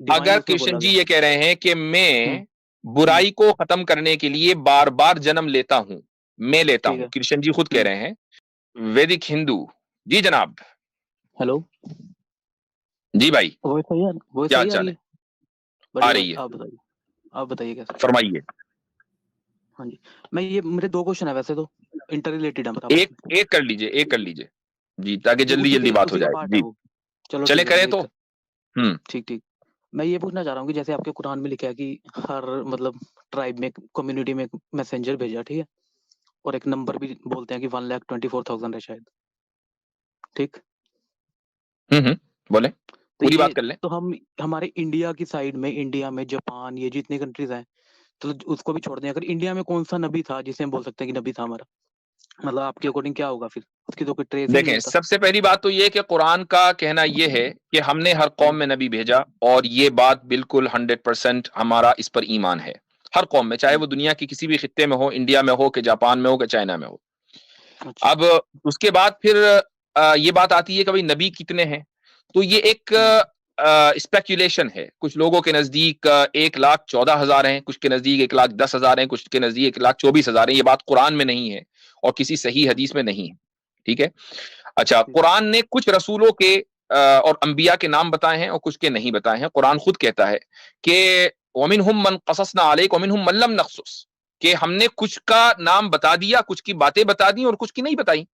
Divine अगर उसमें कृष्ण बोला जी गया। ये कह रहे हैं कि हम्म। मैं हम्म। बुराई को खत्म करने के लिए बार बार जन्म लेता हूं, मैं लेता ठीक हूं, है। कृष्ण जी खुद कह हम्म। रहे हैं। वैदिक हिंदू। जी जनाब। हेलो। जी भाई। वॉइस सही है, वॉइस क्या सही आ रही चाल है? है। आ बढ़िया रही बढ़िया, है। आप बताइए। आप बताइए कैसे। फरमाइए। हाँ जी। मैं ये मेरे दो क्वेश्चन है वैसे तो, इंटर रिलेटेड है आपस एक में। एक कर लीजिए, एक कर लीजिए। जी, ताकि ये जल्दी उसी जल्दी के बात हो उसी का जाए। पार्ट है जी, वो। चलो चले ठीक है, करें कोई तो। दिक्कत। हम्म। ठीक ठीक। मैं ये पूछना चाह रहा हूँ कि जैसे आपके कुरान में लिखा है कि हर मतलब ट्राइब में, कम्युनिटी में एक मैसेंजर भेजा, ठीक है। और एक नंबर भी बोलते हैं कि 1,24,000 है शायद। ठीक। बोले, तो पूरी ये बात कर लें। तो हम हमारे इंडिया की साइड में, इंडिया में जापान, ये जितने कंट्रीज हैं, तो उसको भी छोड़ दें, अगर इंडिया में कौन सा नबी था जिसे हम बोल सकते हैं कि नबी था हमारा, मतलब आपके अकॉर्डिंग क्या होगा फिर? उसकी तो कोई ट्रेस ही नहीं देखें, मिलता। सबसे पहली बात तो ये कि कुरान का कहना यह है कि हमने हर कौम हम्म। में नबी भेजा, और ये बात बिल्कुल 100% हमारा इस पर ईमान है। हर कौम में, चाहे हम्म। वो दुनिया के किसी भी खित्ते में हो, इंडिया में हो कि जापान में हो कि चाइना में हो। अच्छा। अब उसके बाद फिर ये बात आती है कि भाई नबी कितने हैं। तो ये एक हम्म। स्पेक्यूलेशन है। कुछ लोगों के नजदीक 1,14,000 हैं, कुछ के नजदीक 1,10,000 हैं, कुछ के नजदीक 1,24,000 हैं। ये बात कुरान में नहीं है और किसी सही हदीस में नहीं है। ठीक है। अच्छा, ठीक है। कुरान ने कुछ रसूलों के और अंबिया के नाम बताए हैं और कुछ के नहीं बताए हैं। कुरान खुद कहता है कि वमिनहुम मन कससना अलैक वमिनहुम मन लम नक़्सुस, कि हमने कुछ का नाम बता दिया, कुछ की बातें बता दी और कुछ की नहीं बताई।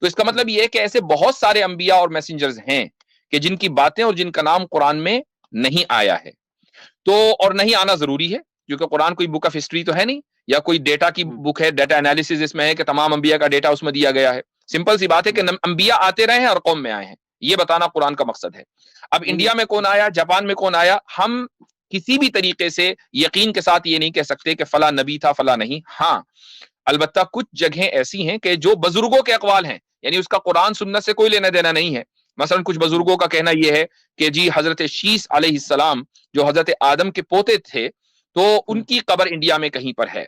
तो इसका मतलब हम्म। यह है कि ऐसे बहुत सारे अंबिया और मैसेंजर्स हैं कि जिनकी बातें और जिनका नाम कुरान में नहीं आया है। तो और नहीं आना जरूरी है, क्योंकि कुरान कोई बुक ऑफ हिस्ट्री तो है नहीं, या कोई डेटा की हम्म। बुक है, डेटा एनालिसिस इसमें है कि तमाम अंबिया का डेटा उसमें दिया गया है। सिंपल सी बात है कि हम्म। अंबिया आते रहे हैं और कौम में आए हैं, ये बताना कुरान का मकसद है। अब नहीं इंडिया में कौन आया, जापान में कौन आया, हम किसी भी तरीके से यकीन के साथ ये नहीं कह सकते कि फला नबी था फला नहीं। हाँ, अलबत्ता कुछ जगहें ऐसी हैं कि जो बुजुर्गों के अकवाल हैं, यानी उसका कुरान सुन्नत से कोई लेना देना नहीं है। मसलन कुछ हम्म। बुजुर्गों का कहना यह है कि जी हजरत शीस अलैहिस्सलाम जो हजरत आदम के पोते थे, तो हम्म। उनकी कब्र इंडिया में कहीं पर है।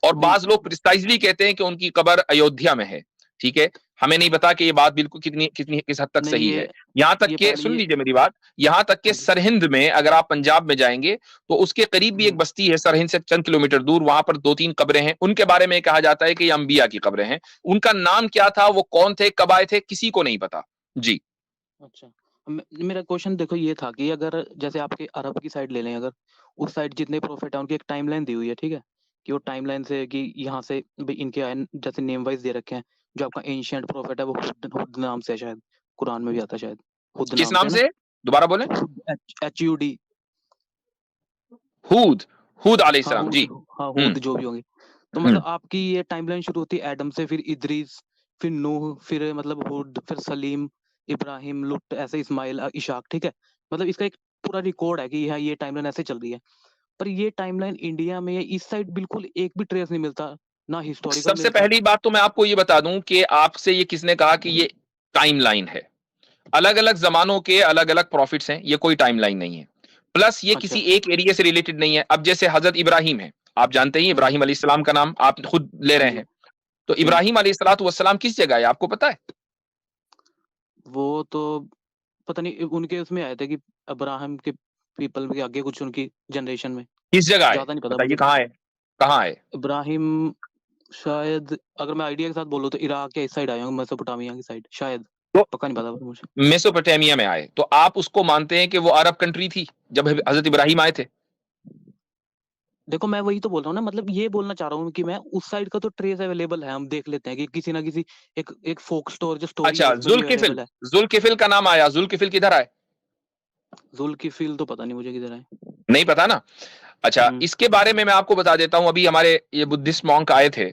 और नहीं। बाज लोग प्रिसाइजली कहते हैं कि उनकी कब्र अयोध्या में है। ठीक है। हमें नहीं पता कि ये बात बिल्कुल कितनी कितनी किस हद तक नहीं सही है। यहां तक ये के, पहले सुन ये। लीजिए मेरी बात, यहां तक के हाँ जी। सरहिंद में अगर आप पंजाब में जाएंगे तो उसके करीब भी एक हम्म। बस्ती है, सरहिंद से चंद किलोमीटर दूर, वहां पर दो तीन कब्रें हैं। उनके बारे में कहा जाता है कि ये अंबिया की कब्रें हैं। उनका नाम क्या था, वो कौन थे, कब आए थे, किसी को नहीं पता। जी। अच्छा। मेरा क्वेश्चन देखो ये था कि अगर जैसे आपके अरब की साइड ले लें, अगर उस साइड जितने प्रोफेट है उनकी एक टाइमलाइन दी हुई है, ठीक है। कि वो टाइमलाइन से कि यहाँ से भाई इनके आए जैसे नेम वाइज दे रखे हैं। जो आपका एंशियंट प्रोफेट है वो हुद हुद नाम से है शायद। कुरान में भी आता है शायद। हुद किस नाम से नाम है ना। से? दोबारा बोलें। HUD। हूद। हूद हाँ अलैहिस्सलाम जी। हुद। हाँ हम्म। हुद जो भी होंगे। तो हम्म। मतलब आपकी ये टाइमलाइन शुरू होती है एडम से, फिर इदरीस, फिर नूह, फिर मतलब हुद, फिर सलीम, इब्राहिम, लुट, ऐसे इस्माइल, इशाक, ठीक है। मतलब इसका एक पूरा रिकॉर्ड है कि हाँ ये टाइमलाइन ऐसे चल रही है। पर ये टाइमलाइन इंडिया में या इस साइड बिल्कुल एक भी ट्रेस नहीं मिलता, ना हिस्टोरिकल सबसे मिलता। पहली बात तो मैं आपको ये बता दूं कि आपसे ये किसने कहा कि ये टाइमलाइन है। अलग अलग जमानों के अलग अलग प्रॉफिट्स हैं, ये कोई टाइमलाइन नहीं है। प्लस ये किसी अच्छा। एक एरिया से रिलेटेड नहीं है। अब जैसे हजरत इब्राहिम है, आप जानते ही हम्म। इब्राहिम अलैहिस्सलाम का नाम आप खुद ले हाँ रहे जी। हैं। तो हम्म। इब्राहिम अलैहिस्सलाम किस जगह है, आपको पता है? वो तो पता नहीं, उनके उसमें आए थे कि अब्राहम के पीपल के आगे कुछ उनकी जनरेशन में। किस जगह है, ज्यादा नहीं पता बताइए मुझे। कहाँ है, कहाँ है? इब्राहिम शायद, अगर मैं आइडिया के साथ बोलूँ तो इराक या इस साइड आए होंगे, मेसोपोटामिया की साइड शायद। तो पक्का नहीं पता पर मुझे। मेसोपोटामिया में आए, तो आप उसको मानते हैं कि वो अरब कंट्री थी जब हजरत इब्राहिम आए थे? देखो मैं वही तो बोल रहा हूँ ना, मतलब ये बोलना चाह रहा हूँ कि मैं उस साइड का तो ट्रेस अवेलेबल है, हम देख लेते हैं कि किसी ना किसी एक एक फोक स्टोर जो स्टोरी है अच्छा, उसमें भी जुल्किफिल। अवेलेबल है। जुल्किफिल का नाम आया, जुल्किफिल किधर आए? जुल की फील तो पता नहीं मुझे किधर है। नहीं पता ना। अच्छा, हम्म। इसके बारे में मैं आपको बता देता हूं। अभी हमारे ये बुद्धिस्ट मॉन्क आए थे,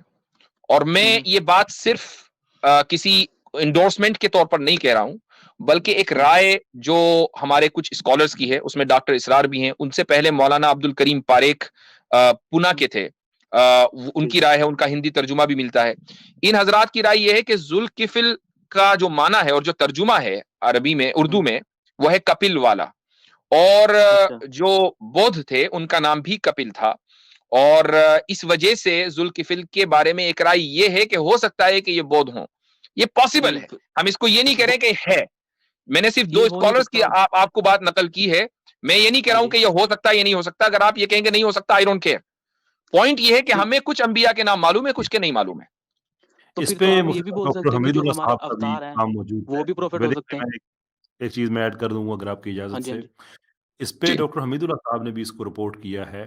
और मैं हम्म। ये बात सिर्फ किसी इंडोर्समेंट के तौर पर नहीं कह रहा हूं, बल्कि एक हम्म। राय जो हमारे कुछ स्कॉलर्स की है, उसमें डॉक्टर इसरार भी हैं, उनसे पहले मौलाना अब्दुल करीम पारेख पुना हम्म। के थे। ठीक उनकी है। राय है, उनका हिंदी तर्जुमा भी मिलता है। इन हजरात की राय यह है कि जुल्किफिल का जो माना है और जो तर्जुमा है अरबी में, उर्दू हम्म। में, वह है कपिल वाला। और अच्छा। जो बौद्ध थे उनका नाम भी कपिल था। और इस वजह से जुल्किफिल के बारे में एक राय ये है कि हो सकता है कि ये बौद्ध हों। ये पॉसिबल नहीं है, हम इसको ये नहीं कह रहे वो कि है। मैंने सिर्फ ये दो हो नहीं स्कॉलर्स की सकता। आपको बात नकल की है, मैं ये नहीं कह हाँ रहा हूं जी। कि ये हो सकता है, ये नहीं हो सकता। अगर आप ये कहेंगे नहीं हो सकता, आई डोंट केयर। पॉइंट ये है कि तो हमें कुछ अंबिया के नाम मालूम है, कुछ के नहीं मालूम है। तो इस फिर पे तो हम ये भी बोल डॉक्टर सकते हैं कि जो हमीदुल्लाह हमारे साहब का भी अवतार हैं नाम मौजूद वो है। भी प्रोफेट हो वैदिक सकते में हैं। मैं एक चीज़ मैं ऐड कर दूँगा अगर आपकी हाँ इजाज़त जी, हाँ से। जी। इस पे जी डॉक्टर हमीदुल्लाह साहब ने भी इसको रिपोर्ट किया है।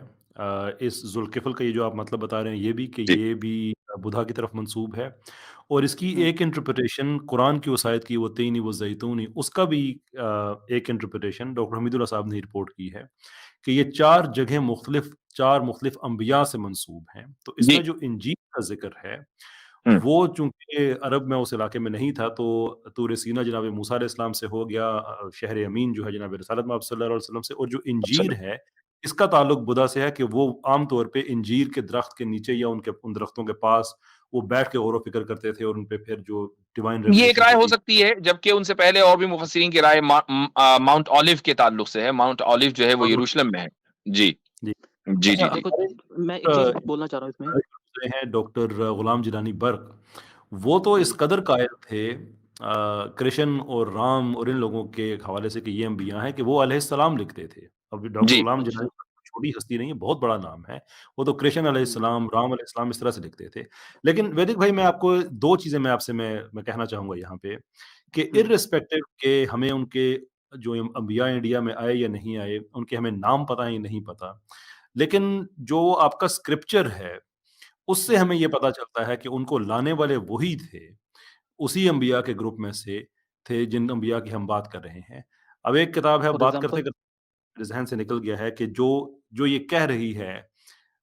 इस ज़ुल्किफ़ल का ये जो आप मतलब बता रहे हैं ये भी कि जी ये भी बुधा की तरफ मंसूब है और इसकी हुँ, एक इंटरप्रिटेशन कुरान की उस आयत की वो तीनी वो ज़ैतूनी उसका भी एक इंटरप्रिटेशन डॉक्टर हमीदुल्लाह साहब ने रिपोर्ट की है कि ये 4 जगह मुख्तलिफ 4 मुख्तलिफ अंबिया से मंसूब हैं। तो जी। इसमें जो इंजील का ज़िक्र है हम्म, वो चूँकि अरब में उस इलाके में नहीं था तो तूर सीना जनाब मूसा अलैहिस्सलाम से हो गया, शहर अमीन जो है जनाब रिसालत मआब सल्लल्लाहु अलैहि वसल्लम से, और जो इंजीर है इसका ताल्लुक बुदा से है कि वो आम तौर पे इंजीर के दरख्त के नीचे या उनके उन दरख्तों के पास वो बैठ के गौर व फिक्र करते थे और उन पे फिर जो डिवाइन ये एक रेवलेशन राय हो होती थी। सकती है, जबकि उनसे पहले और भी मुफस्सिरीन की राय माउंट ऑलिव के ताल्लुक से है। माउंट ऑलिव जो है वो यरूशलेम में है। जी जी। जी अच्छा जी जी। देखो, हमारे मैं एक चीज़ बोलना चाह रहा हूँ इसमें। दूसरे हैं डॉक्टर गुलाम जिलानी बर्क, वो तो हाँ इस जी। कदर कायल थे कृष्ण और राम और इन लोगों के हवाले से कि ये अंबिया हैं कि वो अलैहिस्सलाम लिखते थे। अब डॉक्टर जी गुलाम जिलानी अच्छा। बर्क छोटी हस्ती नहीं है, बहुत बड़ा नाम है। वो तो कृष्ण हुँ, अलैहिस्सलाम, राम अलैहिस्सलाम इस तरह से लिखते थे। लेकिन वैदिक भाई मैं आपको 2 चीज़ें मैं आपसे मैं कहना चाहूँगा यहाँ पे कि हुँ, इर्रिस्पेक्टिव के हमें उनके जो अंबिया इंडिया में आए या नहीं आए, उनके हमें नाम पता है या नहीं पता। लेकिन जो आपका स्क्रिप्चर है उससे हुँ। हमें ये पता चलता है कि उनको लाने वाले वही थे, उसी अंबिया के ग्रुप में से थे जिन अंबिया की हम बात कर रहे हैं। अब एक किताब है, फॉर बात एग्ज़ाम्पल? करते-करते मेरे ज़हन से निकल गया है कि जो जो ये कह रही है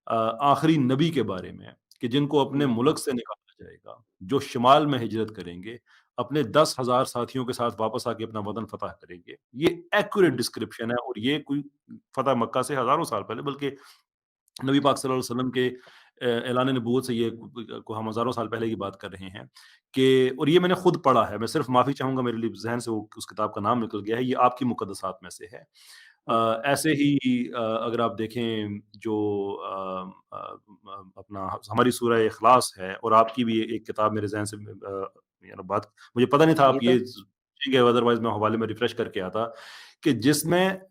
आखिरी नबी के बारे में कि जिनको अपने हुँ, मुल्क से निकाला जाएगा, जो शिमाल में हिजरत करेंगे, अपने 10,000 साथियों के साथ वापस आके अपना वतन फ़तह करेंगे। ये एक्यूरेट हुँ, डिस्क्रिप्शन है और ये कोई फ़तह मक्का से हज़ारों साल पहले बल्कि नबी पाक सल्लल्लाहु अलैहि वसल्लम के ऐलान नबूवत से ये को हम हज़ारों साल पहले की बात कर रहे हैं कि, और ये मैंने खुद पढ़ा है, मैं सिर्फ़ माफ़ी चाहूँगा मेरे लिए ज़हन से वो उस किताब का नाम निकल गया है, ये आपकी मुक़द्दसात में से है। ओके। ऐसे ही अगर आप देखें जो अपना हमारी सूरह इख़लास है और आपकी भी एक किताब मेरे ज़हन से बात मुझे पता नहीं था आप गीता? ये ठीक है, अदरवाइज़ मैं हवाले में रिफ्रेश करके आता कि जिसमें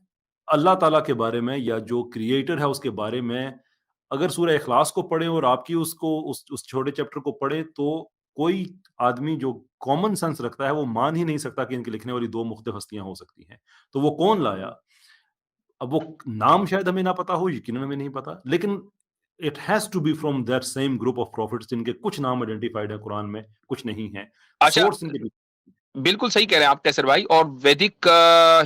अल्लाह ताला के बारे में या जो क्रिएटर है उसके बारे में अगर सूरह इख़लास को पढ़ें और आपकी उसको उस छोटे चैप्टर को पढ़े तो कोई आदमी जो कॉमन सेंस रखता है वो मान ही नहीं सकता कि इनके लिखने वाली 2 मुख्तलिफ हस्तियाँ हो सकती हैं। तो वो कौन लाया? हुँ, अब वो नाम शायद हमें ना पता हो, यकीनन हमें नहीं पता, लेकिन it has to be from that same group of profits जिनके कुछ नाम आइडेंटिफाइड है कुरान में, कुछ नहीं है। अच्छा, सोर्स इनके बिल्कुल सही कह रहे हैं आप कैसर भाई। और वैदिक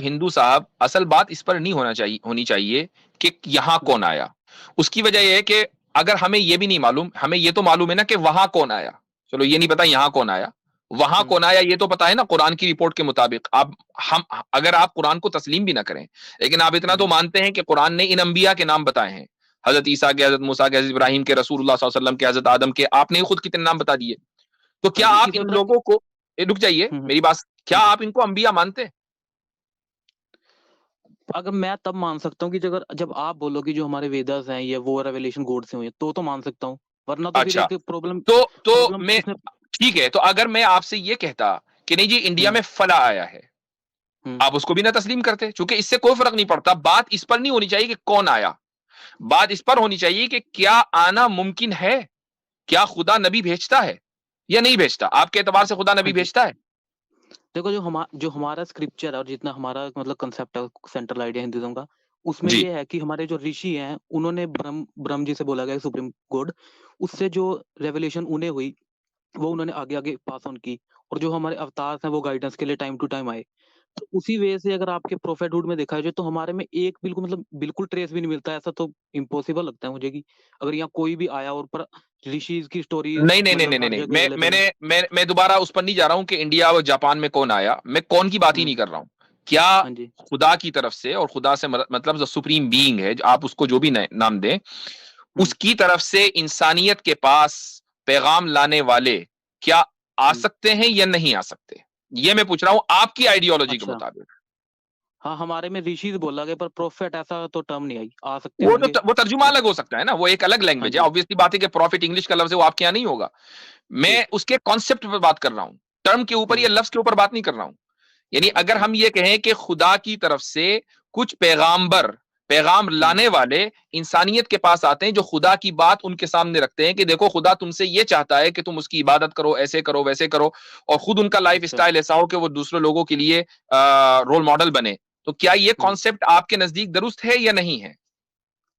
हिंदू साहब, असल बात इस पर नहीं होनी चाहिए कि यहाँ हुँ, कौन आया। उसकी वजह यह है कि अगर हमें ये भी नहीं मालूम, हमें ये तो मालूम है ना कि वहां कौन आया। चलो ये नहीं पता यहाँ कौन आया, वहां हुँ, कौन आया ये तो पता है ना, कुरान की रिपोर्ट के मुताबिक। आप हम अगर आप कुरान को तस्लीम भी ना करें, लेकिन आप इतना तो हुँ। मानते हैं कि कुरान ने इन अंबिया के नाम बताए हैं। हजरत ईसा के, हजरत मूसा के, हजरत इब्राहिम के, रसूलुल्लाह सल्लल्लाहु अलैहि वसल्लम के, हजरत आदम के, आपने खुद कितने नाम बता दिए। तो हाँ क्या जी, आप इसी इन तरह लोगों को, रुक जाइए हुँ, हुँ, मेरी बात, क्या हाँ जी। आप इनको अंबिया मानते हैं? अगर मैं तब मान सकता हूँ कि अगर जब आप बोलो कि जो हमारे वेदास हैं ये वो रेवलेशन गॉड से हुए हैं, तो मान सकता हूँ। वरना तो फिर अच्छा, एक प्रॉब्लम तो प्रॉब्लम मैं, इसमें। ठीक है, तो अगर मैं आपसे ये कहता कि नहीं जी इंडिया हुँ, में फला आया है, हुँ, आप उसको भी ना तस्लीम करते, क्योंकि इससे कोई फर्क नहीं पड़ता। बात इस पर नहीं होनी चाहिए कि कौन आया, बात इस पर होनी चाहिए कि क्या आना मुमकिन है, क्या खुदा नबी भेजता है या नहीं भेजता। आपके एतबार से खुदा हाँ नबी जी। भेजता है? देखो, जो हमारा स्क्रिप्चर है और जितना हमारा मतलब कांसेप्ट है सेंट्रल आइडिया हिंदुइज़्म का, उसमें जी ये है कि हमारे जो ऋषि हैं, उन्होंने ब्रह्म ब्रह्म जी से बोला गया है सुप्रीम गॉड, उससे जो रेवलेशन उन्हें हुई, वो उन्होंने आगे-आगे पास ऑन की और जो हमारे अवतार हैं, वो गाइडेंस के लिए टाइम टू टाइम आए। तो उसी वजह से अगर आपके प्रोफेटहुड में देखा जाए तो हमारे में एक बिल्कुल मतलब बिल्कुल ट्रेस भी नहीं मिलता है, ऐसा तो इम्पॉसिबल लगता है मुझे कि अगर यहाँ कोई भी आया और पर ऋषिज़ की स्टोरीज़ नहीं नहीं नहीं मतलब नहीं नहीं हर नहीं, जगह अवेलेबल है। मैं दोबारा उस पर नहीं जा रहा हूं कि इंडिया और जापान में कौन आया। मैं कौन की बात ही हुँ, नहीं कर रहा हूं। क्या हाँ जी। खुदा की तरफ से, और खुदा से मतलब जो सुप्रीम बीइंग है, जो आप उसको जो भी नाम दें, हुँ, उसकी तरफ से इंसानियत के पास पैगाम लाने वाले क्या आ हुँ। सकते हैं या नहीं आ सकते, ये मैं पूछ रहा हूं आपकी आइडियोलॉजी के अच्छा। मुताबिक। हाँ, हमारे में ऋषिज़ बोला गया पर प्रोफेट ऐसा तो टर्म नहीं आई। आ सकते होंगे वो तर्जुमा पर। अलग हो सकता है ना, वो एक अलग हाँ लैंग्वेज है। जी, ऑब्वियसली बात है कि प्रॉफिट इंग्लिश का लफ्ज है, वो आपके यहाँ नहीं होगा। मैं ठीक। उसके कॉन्सेप्ट पे बात कर रहा हूं, टर्म के ऊपर हुँ, या लफ्ज के ऊपर बात नहीं कर रहा हूं। यानी अगर अच्छा। हम ये कहें कि खुदा की तरफ से कुछ पैगाम्बर, पैगाम लाने वाले इंसानियत के पास आते हैं, जो खुदा की बात उनके सामने रखते हैं कि देखो खुदा तुमसे ये चाहता है कि तुम उसकी इबादत करो, ऐसे करो, वैसे करो, और खुद उनका लाइफ अच्छा। स्टाइल ऐसा हो कि वो दूसरे लोगों के लिए रोल मॉडल बने। तो क्या ये कॉन्सेप्ट आपके नजदीक दुरुस्त है या नहीं है?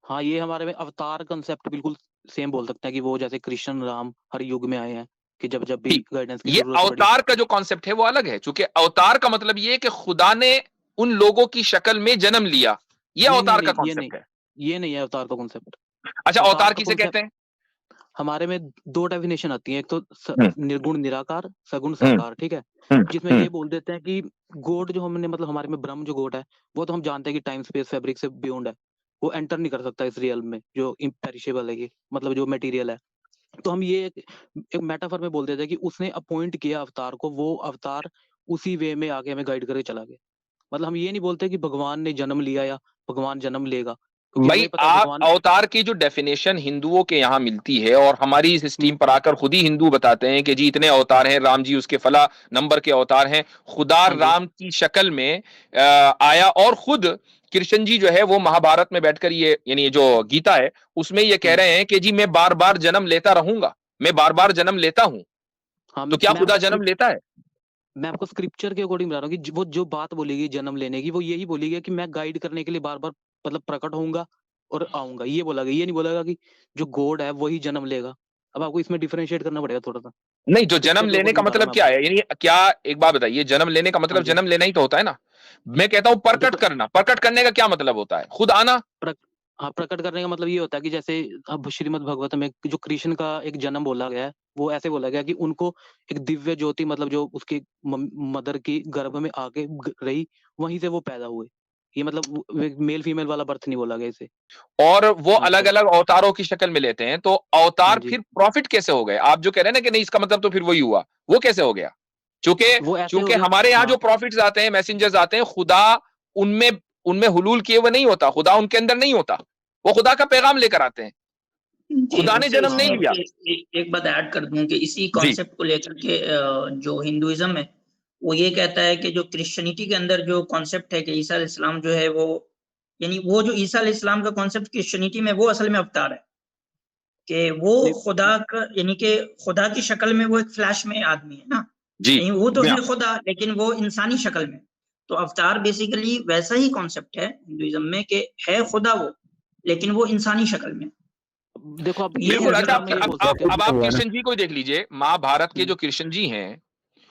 हाँ, ये हमारे में अवतार कंसेप्ट बिल्कुल सेम बोल सकते हैं कि वो जैसे कृष्ण राम हर युग में आए हैं कि जब जब भी ठीक, गाइडेंस की ये जरूरत पड़ी। अवतार का जो कॉन्सेप्ट है वो अलग है, क्योंकि अवतार का मतलब ये है कि खुदा ने उन लोगों की शक्ल में जन्म लिया, ये नहीं अवतार नहीं का नहीं, ये नहीं, कॉन्सेप्ट है। ये नहीं है अवतार का कॉन्सेप्ट। अच्छा, अवतार अवतार का किसे कहते हैं? हमारे में दो डेफिनेशन आती है, एक तो हम्म, निर्गुण निराकार, सगुण हम्म, साकार, ठीक है। हम्म, जिसमें ये बोल देते हैं कि गॉड जो हमने मतलब हमारे में ब्रह्म जो गॉड है, वो तो हम जानते हैं कि टाइम स्पेस फैब्रिक से बियॉन्ड है, वो एंटर नहीं कर सकता इस रियल में जो इम्पेरिशेबल है, कि मतलब जो मटेरियल है। तो हम ये एक मेटाफर में बोल देते हैं कि उसने अपॉइंट किया अवतार को, वो अवतार उसी वे में आके हमें गाइड करके चला गया। मतलब हम ये नहीं बोलते कि भगवान ने जन्म लिया या भगवान जन्म लेगा, क्योंकि हमें भाई पता है आप भगवान। अवतार की जो डेफिनेशन हिंदुओं के यहाँ मिलती है, और हमारी इस हम्म, स्ट्रीम पर आकर खुद ही हिंदू बताते हैं कि जी इतने अवतार हैं, राम जी उसके फला नंबर के अवतार हैं, खुदा हाँ जी। राम की शक्ल में आया, और खुद कृष्ण जी जो है वो महाभारत में बैठकर ये, यानी ये जो गीता है उसमें ये कह हम्म, रहे हैं कि जी मैं बार बार जन्म लेता रहूंगा, मैं बार बार जन्म लेता हूं। हाँ, तो क्या मैं खुदा आपको जन्म लेता है? मैं आपको स्क्रिप्चर के अकॉर्डिंग बता रहा हूँ कि वो जो बात बोलेगी जन्म लेने की, वो यही बोलेगी कि मैं गाइड करने के लिए बार बार मतलब प्रकट होऊंगा और आऊंगा, ये बोला गया। ये नहीं बोलेगा कि जो गॉड है वही जन्म लेगा। अब आपको इसमें डिफरेंशिएट करना पड़ेगा थोड़ा सा। नहीं, जो जन्म स्क्रिप्चर के लेने का अकॉर्डिंग बता रहा हूँ मतलब मैं क्या आपको। है, यानी क्या, एक बात बताइए, जन्म लेने का हाँ मतलब जी। जन्म लेना ही तो होता है ना। मैं कहता हूं प्रकट देखो, करना, प्रकट करने का क्या मतलब होता है? खुद आना। प्रक, हाँ, प्रकट करने का मतलब ये होता है कि जैसे अब श्रीमद् भागवत में जो कृष्ण का एक जन्म बोला गया है, वो ऐसे बोला गया कि उनको एक दिव्य ज्योति, मतलब जो उसकी मदर की गर्भ में आके रही, वहीं से वो पैदा हुए। ये मतलब मेल फीमेल वाला बर्थ नहीं बोला गया इसे। और वो अलग अच्छा। अलग अवतारों की शक्ल में लेते हैं, तो हाँ अवतार जी। फिर प्रॉफिट कैसे हो गए? आप जो कह रहे हैं ना कि नहीं इसका मतलब तो फिर वही हुआ, वो कैसे हो गया? क्योंकि वो ऐसे हो क्योंकि गया। हमारे यहाँ हाँ जो प्रॉफिट्स आते हैं, मैसेंजर्स आते हैं, खुदा उनमें उनमें हुलूल किए हुए नहीं होता, खुदा उनके अंदर नहीं होता, वो खुदा का पैगाम लेकर आते हैं, जी, खुदा ने उससे जन्म इसमें नहीं लिया। एक बात ऐड कर दूं कि इसी जी, कॉन्सेप्ट को लेकर के जो हिंदुइज्म है वो ये कहता है कि जो क्रिश्चियनिटी के अंदर जो कॉन्सेप्ट है कि ईसा अलैहिस्सलाम जो है वो, यानी वो जो ईसा अलैहिस्सलाम का कॉन्सेप्ट क्रिश्चियनिटी में वो असल में अवतार है, कि वो नहीं, खुदा का, यानी कि खुदा की शक्ल में वो एक फ्लैश में आदमी है ना, जी, नहीं वो तो जी, है खुदा लेकिन वो इंसानी शक्ल में। तो अवतार बेसिकली वैसा ही कॉन्सेप्ट है हिंदुइज्म में कि है खुदा वो, लेकिन वो इंसानी शक्ल में। देखो अब ये बिल्कुल। अच्छा, हिंदुइज्म अब में ये अब बोल अब सकते हैं। अब आप कृष्ण जी को ही देख लीजिए, महाभारत के हम्म, जो कृष्ण जी हैं,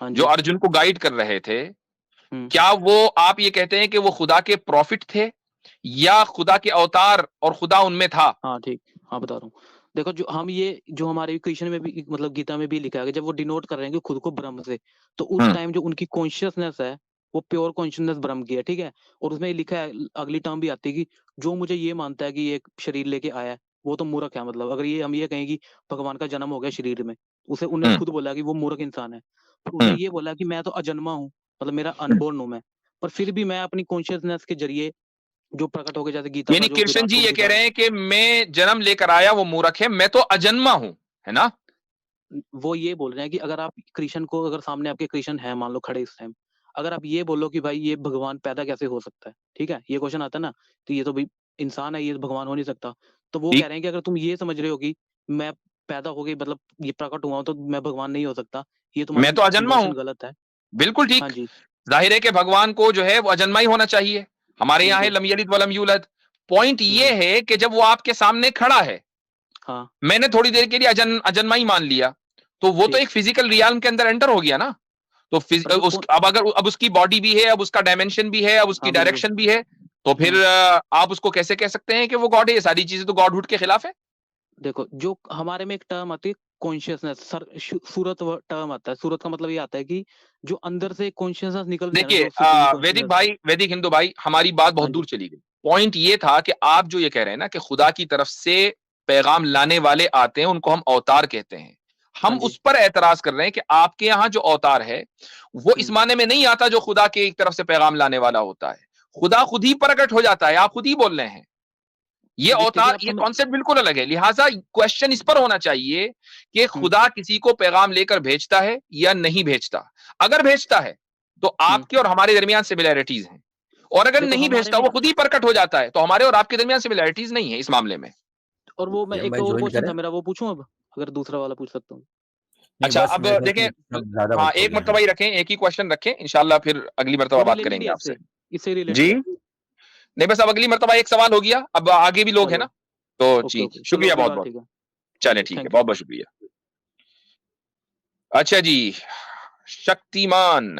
हाँ जो जी। अर्जुन को गाइड कर रहे थे, हम्म, क्या वो, आप ये कहते हैं कि वो खुदा के प्रॉफिट थे, या खुदा के अवतार और खुदा उनमें था? हाँ ठीक। हाँ, बता रहा हूँ। देखो, जो हम ये जो हमारे कृष्ण में भी मतलब गीता में भी लिखा है कि जब वो डिनोट कर रहे हैं कि खुद को ब्रह्म से, तो उस हम्म, टाइम जो उनकी कॉन्शियसनेस है वो प्योर कॉन्शियसनेस ब्रह्म की है, ठीक है। और उसमें लिखा है, अगली टर्म भी आती है कि जो मुझे ये मानता है कि ये एक शरीर लेके आया है, वो तो मूर्ख है। मतलब अगर ये हम ये कहें कि भगवान का जन्म हो गया शरीर में, उसे उन्होंने हम्म, खुद बोला कि वो मूर्ख इंसान है। फिर उसने हम्म, ये बोला कि मैं तो अजन्मा हूँ, मतलब मेरा हम्म। अनबोर्न हूँ मैं, पर फिर भी मैं अपनी कॉन्शियसनेस के जरिए जो प्रकट हो गया, जैसे गीता का यानी जो कृष्ण विराट जी रूप ये कह दिखाया। रहे हैं कि मैं जन्म लेकर आया, वो मूर्ख है, मैं तो अजन्मा हूं, है ना? वो ये बोल रहे हैं कि अगर आप कृष्ण को, अगर सामने आपके कृष्ण है मान लो खड़े इस टाइम, अगर आप ये बोलो कि भाई ये भगवान पैदा कैसे हो सकता है, ठीक है, ये क्वेश्चन आता है ना, तो ये तो भाई इंसान है, ये तो भगवान हो नहीं सकता। तो वो कह ठीक, रहे हैं कि अगर तुम ये समझ रहे हो कि मैं पैदा हो गई, मतलब ये प्रकट हुआ हूं, तो मैं भगवान नहीं हो सकता, ये मैं तुम्हारी तो अजन्मा हूं, नोशन गलत है। बिल्कुल हाँ ठीक। जी। जाहिर है कि भगवान को जो है वो अजन्मा ही होना चाहिए। हमारे यहाँ है बिल्कुल। लम यलिद वलम यूलद। पॉइंट ये है कि जब वो आपके सामने खड़ा है, हाँ मैंने थोड़ी देर के लिए अजन्मा ही मान लिया, तो वो तो ठीक। एक फिजिकल रियाल्म के अंदर एंटर हो गया ना। तो पर वो अब अगर अब उसकी बॉडी भी है, अब उसका डायमेंशन भी है, अब उसकी हाँ बिल्कुल। डायरेक्शन भी है, तो फिर आप उसको कैसे कह सकते हैं कि वो गॉड है? ये सारी चीजें तो गॉडहुड के खिलाफ है। देखो, जो हमारे में एक टर्म आती है कॉन्शियसनेस, सर सूरत टर्म आता है। सूरत का मतलब ये आता है कि जो अंदर से कॉन्शियसनेस निकलती है ना, देखिए जो सुप्रीम वैदिक कॉन्शियसनेस। भाई, वैदिक हिंदू भाई, हमारी बात हाँ बहुत जी। दूर चली गई। पॉइंट ये था कि आप जो ये कह रहे हैं ना कि खुदा की तरफ से पैगाम लाने वाले आते हैं, उनको हम अवतार कहते हैं। हाँ हम जी। उस पर एतराज कर रहे हैं कि आपके यहाँ जो अवतार है वो इस हम्म। माने में नहीं आता जो खुदा के एक तरफ से पैगाम लाने वाला होता है। खुदा खुद ही प्रकट हो जाता है, आप खुद ही बोल रहे हैं। ये देखिए अवतार, आप ये समझ। कॉन्सेप्ट बिल्कुल अलग है। लिहाजा क्वेश्चन इस पर होना चाहिए कि हम्म। खुदा किसी को पैगाम लेकर भेजता है या नहीं भेजता। अगर भेजता है तो हम्म। आपके और हमारे दरमियान सिमिलैरिटीज हैं, और अगर देखो नहीं हमारे भेजता में वो खुद ही प्रकट हो जाता है, तो हमारे और आपके दरमियान सिमिलैरिटीज नहीं है इस मामले में। और वो मैं ये एक मैं और ज्वाइन क्वेश्चन करें? था मेरा, वो पूछूं अब, अगर दूसरा वाला पूछ सकता हूँ? नहीं अच्छा, बस अब मेरे देखें, सब ज्यादा हाँ वक्त हो एक गया मरतबा ही रखें, एक ही क्वेश्चन रखें, इंशाल्लाह फिर अगली मरतबा वो बात रिलेटेड करेंगे है आपसे। इससे जी रिलेटेड है। नहीं, बस अब अगली मरतबा एक सवाल हो गया, अब आगे भी लोग हैं चलो ना, तो ओके जी ओके, चलो शुक्रिया अगली बहुत बार बहुत। ठीक है। चले ओके ठीक है, थैंक बहुत बहुत शुक्रिया। अच्छा जी, शक्तिमान